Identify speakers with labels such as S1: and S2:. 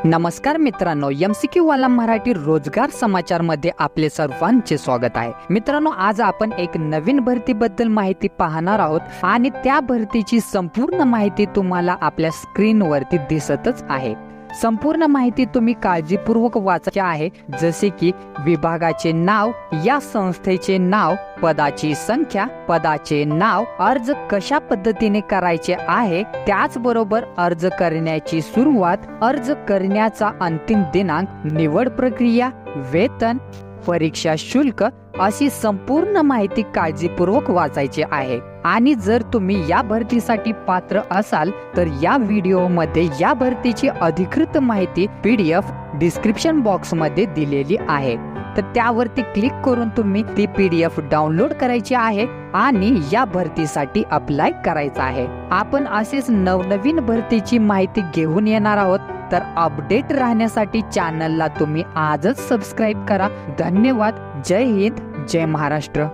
S1: नमस्कार मित्रांनो, MCQ वाला मराठी रोजगार समाचार मध्ये आपले सर्वांचे स्वागत आहे। मित्रांनो, आज आपण एक नवीन भरतीबद्दल माहिती पाहणार आहोत आणि त्या भरतीची संपूर्ण माहिती तुम्हाला आपल्या स्क्रीनवरती दिसतच आहे। संपूर्ण माहिती तुम्ही काळजीपूर्वक वाचायची आहे, जसे की विभागाचे नाव, या संस्थेचे नाव, पदाची संख्या, पदाचे नाव, अर्ज कशा पद्धतीने करायचे आहे, त्याचबरोबर अर्ज करण्याची सुरुवात, अर्ज करण्याचा अंतिम दिनांक, निवड प्रक्रिया, वेतन, परीक्षा शुल्क अशी संपूर्ण माहिती काळजीपूर्वक वाचायची आहे। आणि जर तुम्ही या भरतीसाठी पात्र असाल तर या व्हिडिओमध्ये या भरतीची अधिकृत माहिती PDF डिस्क्रिप्शन बॉक्स मध्ये दिलेली आहे, तर त्यावरती क्लिक करून तुम्ही ती PDF डाउनलोड करायची आहे आणि या भरतीसाठी अप्लाय करायचा आहे। आपण असेच नवनवीन भरतीची माहिती घेऊन येणार आहोत, तर अपडेट राहण्यासाठी चॅनलला तुम्ही आजच सबस्क्राइब करा। धन्यवाद। जय हिंद, जय महाराष्ट्र।